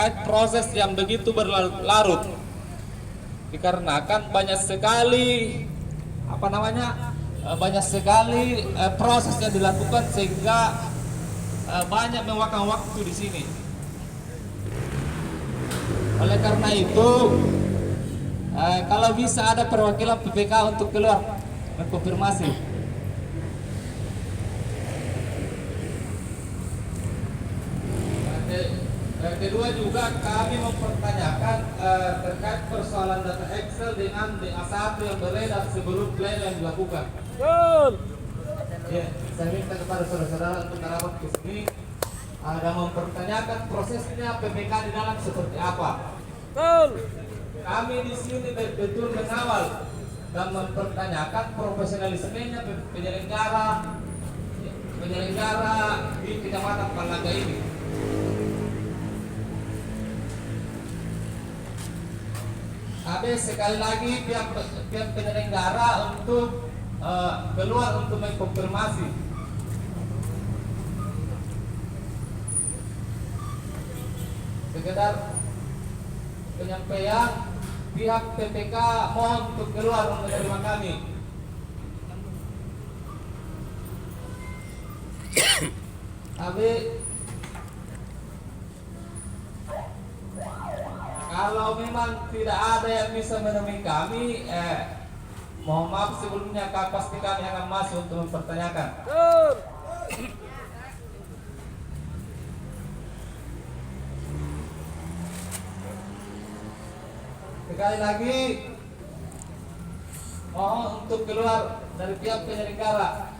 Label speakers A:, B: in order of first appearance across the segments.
A: terkait proses yang begitu berlarut-larut. Dikarenakan banyak sekali banyak sekali proses yang dilakukan sehingga banyak memakan waktu di sini. Oleh karena itu, kalau bisa ada perwakilan PPK untuk keluar mengkonfirmasi. Kedua juga kami mempertanyakan terkait persoalan data Excel dengan DA1 yang beredar sebelum pleno yang dilakukan.
B: Betul.
A: Ya, saya minta kepada saudara-saudara untuk merapat ke sini dan mempertanyakan prosesnya PPK di dalam seperti apa.
B: Betul.
A: Kami di sini betul mengawal dan mempertanyakan profesionalismenya penyelenggara di Kecamatan Palangga ini. Habis sekali lagi pihak penyelenggara untuk keluar untuk mengkonfirmasi. Sekedar penyampaian pihak PPK mohon untuk keluar menerima kami. Habis kalau memang tidak ada yang bisa menemui kami, mohon maaf sebelumnya, pasti kami akan masuk untuk mempertanyakan. Sekali lagi, mohon untuk keluar dari pihak penyelenggara.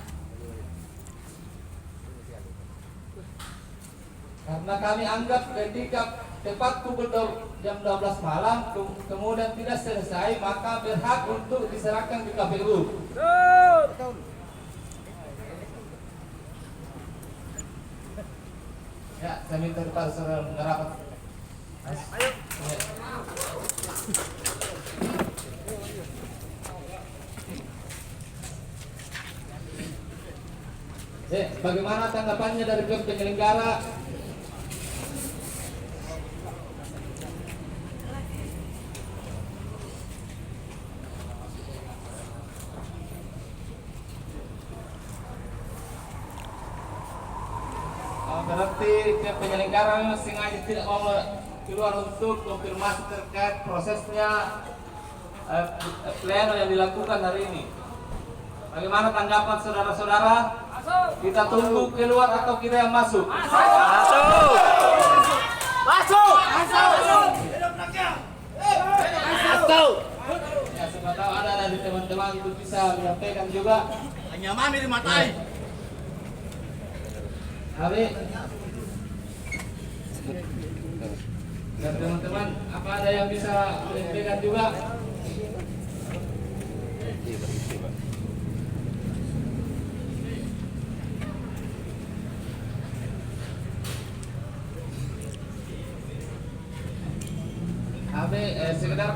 A: Karena kami anggap ketika tepat pukul jam 12 malam kemudian tidak selesai, maka berhak untuk diserahkan ke KPU. Ya, saya minta kepada saudara merapat. Ayo. Bagaimana tanggapannya dari pihak penyelenggara? Berarti pihak penyelenggara sengaja tidak mau keluar untuk konfirmasi terkait prosesnya pleno yang dilakukan hari ini. Bagaimana tanggapan saudara-saudara? Kita tunggu keluar atau kita yang masuk?
B: Masuk. Masuk. Masuk.
A: Ya, siapa tahu ada dari teman-teman itu bisa menyampaikan juga.
B: Hanya mami dimatai.
A: Habis. Dan teman-teman, apa ada yang bisa menyampaikan juga? Sekedar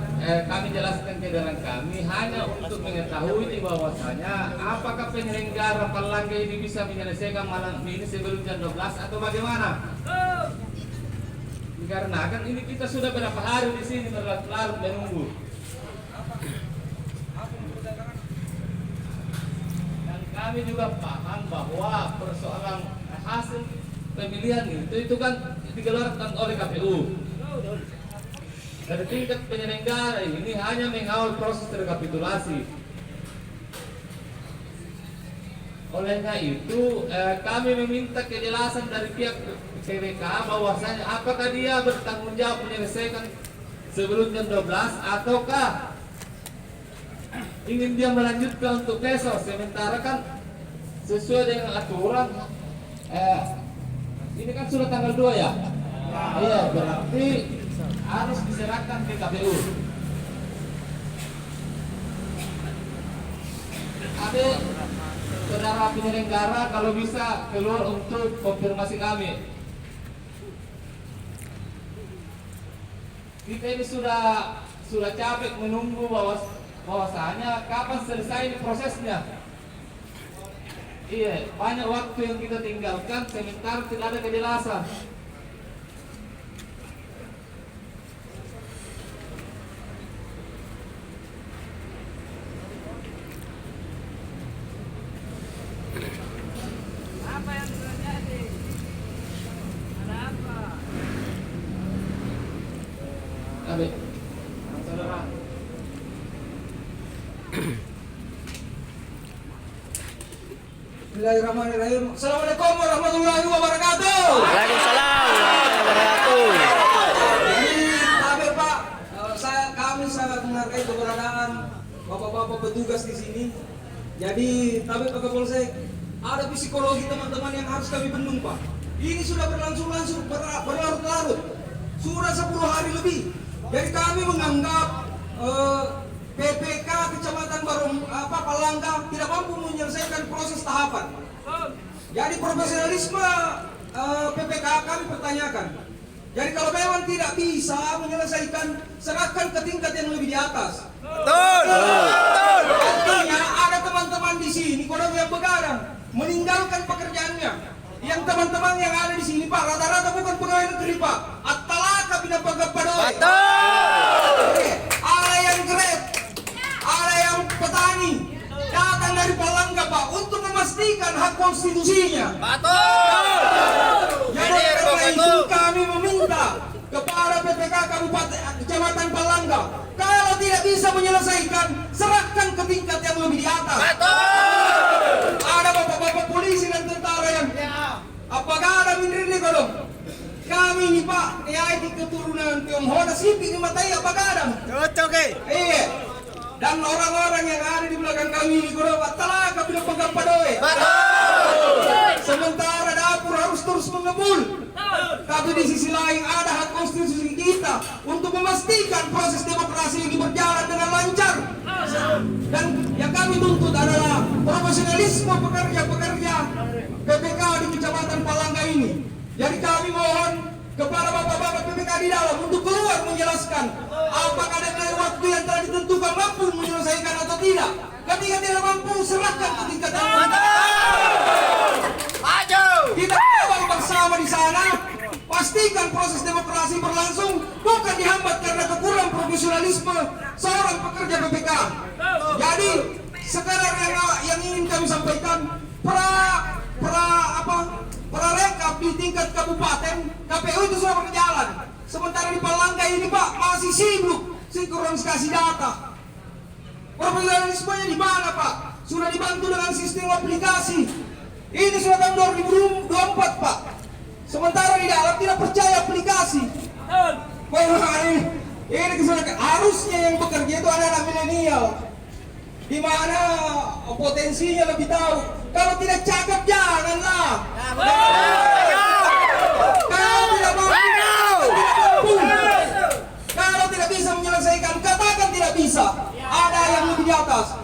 A: kami jelaskan keadaan kami hanya untuk mengetahui bahwasanya apakah penyelenggara Palangga ini bisa menyelesaikan malam ini sebelum jam 12 atau bagaimana? Dikarenakan ini kita sudah berapa hari di sini berlarut-larut menunggu. Dan kami juga paham bahwa persoalan hasil pemilihan itu kan digelarkan oleh KPU. Dari tingkat penyelenggara ini hanya mengawal proses rekapitulasi. Olehnya itu kami meminta kejelasan dari pihak PPK bahwasanya apakah dia bertanggung jawab menyelesaikan sebelum jam 12 ataukah ingin dia melanjutkan untuk besok, sementara kan sesuai dengan aturan ini kan sudah tanggal 2 ya? Iya, berarti harus diserahkan ke KPU. Ada saudara penyelenggara kalau bisa keluar untuk konfirmasi kami. Kita ini sudah capek menunggu bahwasanya kapan selesai ini prosesnya. Iya, banyak waktu yang kita tinggalkan sementara tidak ada kejelasan. Kabit. Saudara.
C: Bismillahirrahmanirrahim. Assalamualaikum warahmatullahi wabarakatuh.
B: Waalaikumsalam warahmatullahi wabarakatuh.
C: Jadi tabir Pak, kami sangat menghargai keberadaan bapak-bapak petugas di sini. Jadi tabir Pak Kapolsek, ada psikologi teman-teman yang harus kami bendung Pak. Ini sudah berlangsung berlarut-larut, sudah 10 hari lebih. Jadi kami menganggap PPK Kecamatan Palangga tidak mampu menyelesaikan proses tahapan. Jadi profesionalisme PPK kami pertanyakan. Jadi kalau memang tidak bisa menyelesaikan, serahkan ke tingkat yang lebih di atas.
B: Betul.
C: Artinya ada teman-teman di sini kodam yang begadang meninggalkan pekerjaannya. Yang teman-teman yang ada di sini Pak rata-rata bukan pegawai negeri Pak. Atalaka binapagap padoy.
B: Betul.
C: Ada yang grab, ada yang petani datang dari Palangga Pak untuk memastikan hak konstitusinya.
B: Betul.
C: Jadi karena itu kami meminta kepada PPK Kabupaten Kecamatan Palangga, kalau tidak bisa menyelesaikan, serahkan ke tingkat yang lebih di atas. Ada bapak-bapak polisi dan tentara yang apakah ada minri kodong? Kami ini Pak, di keturunan Tionghoa, siping matai apakah ada?
B: Oke.
C: Iya. Dan orang-orang yang ada di belakang kami ini kodong, telah kami pegang padoe. Sementara dapur harus terus mengebul. Tapi di sisi lain ada hak konstitusi kita untuk memastikan proses demokrasi ini berjalan dengan lancar. Dan yang kami tuntut adalah profesionalisme pekerja-pekerja PPK di Kecamatan Palangga ini. Jadi kami mohon kepada bapak-bapak PPK di dalam untuk keluar menjelaskan apakah dengan waktu yang telah ditentukan mampu menyelesaikan atau tidak. Ketika tidak mampu, serahkan ke tingkat yang kita kembali bersama di sana. Pastikan proses demokrasi berlangsung, bukan dihambat karena kekurangan profesionalisme seorang pekerja PPK. Jadi sekarang yang ingin kami sampaikan, rekap di tingkat kabupaten KPU itu sudah berjalan. Sementara di Palangga ini Pak masih sibuk sinkronisasi data. Profesionalismenya di mana Pak? Sudah dibantu dengan sistem aplikasi. Ini sudah tahun 2024 Pak. Sementara di dalam tidak percaya aplikasi. Ini harusnya yang bekerja itu anak-anak milenial, di mana potensinya lebih tahu. Kalau tidak cakap janganlah. Kalau tidak mampu, kalau tidak bisa menyelesaikan, katakan tidak bisa. Ada yang lebih di atas.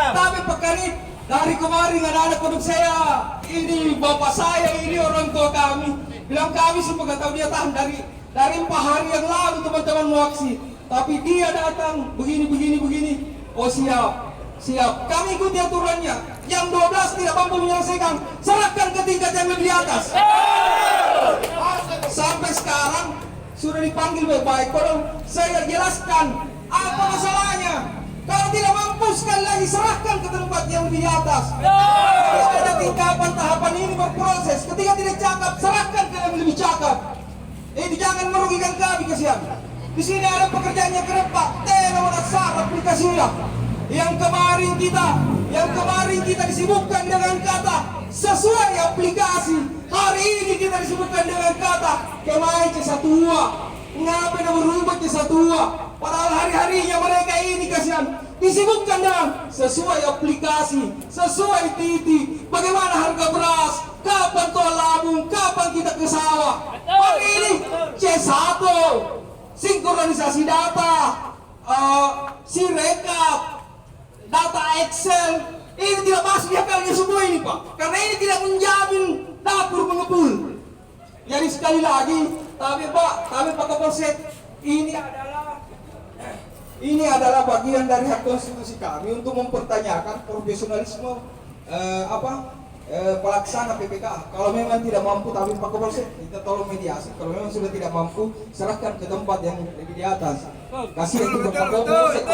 C: Tapi pekan ini dari kemarin anak-anak kodok saya, ini bapak saya, ini orang tua kami, bilang kami sempat tahu dia tahan dari 4 hari yang lalu teman-teman mau aksi. Tapi dia datang begini. Oh siap. Kami ikuti aturannya. Yang 12 tidak mampu menyelesaikan, serahkan ke tingkat yang lebih di atas. Sampai sekarang sudah dipanggil baik-baik. Kalau saya jelaskan apa masalahnya. Kalau tidak mampu sekali lagi serahkan ke tempat yang lebih di atas. Ada tingkatan tahapan ini berproses. Ketika tidak cakap, serahkan ke yang lebih cakap. Ini jangan merugikan kami kasihan. Di sini ada pekerjaannya kerepak, telepon dasar aplikasinya. Yang kemarin kita disibukkan dengan kata sesuai aplikasi. Hari ini kita disibukkan dengan kata kemarin C1. Ngapa dah berubah C1? Padahal hari-harinya mereka ini kasihan disibukkan dengan sesuai aplikasi, sesuai titik, bagaimana harga beras, kapan tol labung, kapan kita ke sawah. Hari ini C1, sinkronisasi data, Sirekap, data Excel, ini tidak masuk di akalnya semua ini Pak, karena ini tidak menjamin dapur mengepul. Jadi sekali lagi, tapi Pak Kapolsek, ini adalah bagian dari hak konstitusi kami untuk mempertanyakan profesionalisme pelaksana PPK. Kalau memang tidak mampu, tapi Pak Kapolsek kita tolong mediasi. Kalau memang sudah tidak mampu, serahkan ke tempat yang lebih di atas. Kasih itu ke Pak Kapolsek.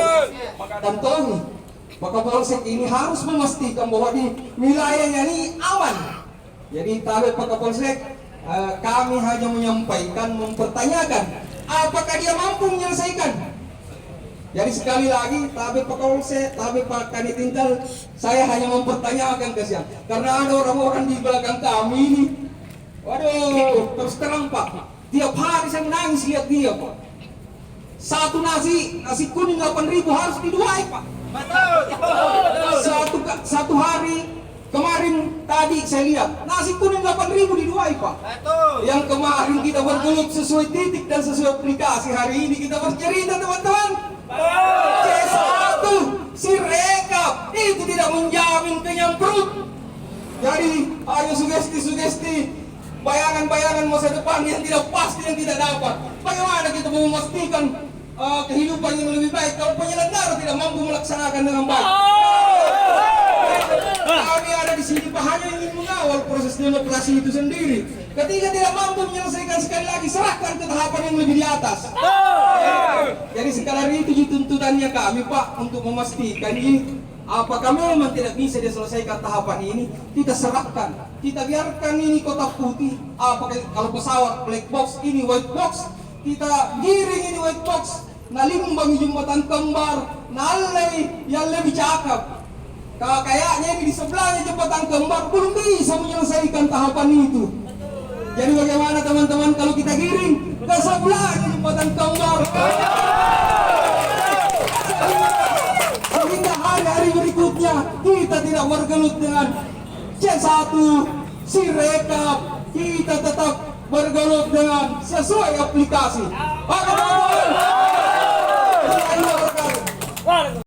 C: Dan tolong Pak Kapolsek ini harus memastikan bahwa di wilayahnya ini aman. Jadi Pak Kapolsek, kami hanya menyampaikan, mempertanyakan apakah dia mampu menyelesaikan? Jadi sekali lagi, tapi Pak Kapolsek, tapi Pak Kanitintal, saya hanya mempertanyakan kasihan. Karena ada orang-orang di belakang kami ini, waduh, terus terang Pak, tiap hari saya menangis lihat dia Pak. Satu nasi kuning 8.000 harus diduai Pak. Satu hari kemarin tadi saya lihat nasi kuning 8.000 diduai Pak. Yang kemarin kita bergelut sesuai titik dan sesuai aplikasi, hari ini kita bercerita teman-teman. C1 si rekap itu tidak menjamin kenyang perut. Jadi ayo sugesti-sugesti, bayangan-bayangan masa depan yang tidak pasti, yang tidak dapat. Bagaimana kita mau memastikan kehidupan yang lebih baik kalau penyelenggara tidak mampu melaksanakan dengan baik? Kami ada di sini Pak hanya ingin mengawal proses demokrasi itu sendiri. Ketika tidak mampu menyelesaikan, sekali lagi serahkan ke tahapan yang lebih di atas. Jadi sekarang itu tuntutannya kami Pak untuk memastikan ini apakah memang tidak bisa diselesaikan tahapan ini, kita serahkan, kita biarkan ini kotak putih. Apakah kalau pesawat black box, ini white box, kita giring ini white box, nalimbang jembatan kembar, nalai yang lebih cakep. Kayaknya ini di sebelahnya jembatan kembar belum bisa menyelesaikan tahapan itu. Jadi bagaimana teman-teman kalau kita giring ke sebelahnya jembatan kembar? Sehingga hari-hari berikutnya kita tidak bergelut dengan C1, si rekap, kita tetap bergelut dengan sesuai aplikasi. Oke.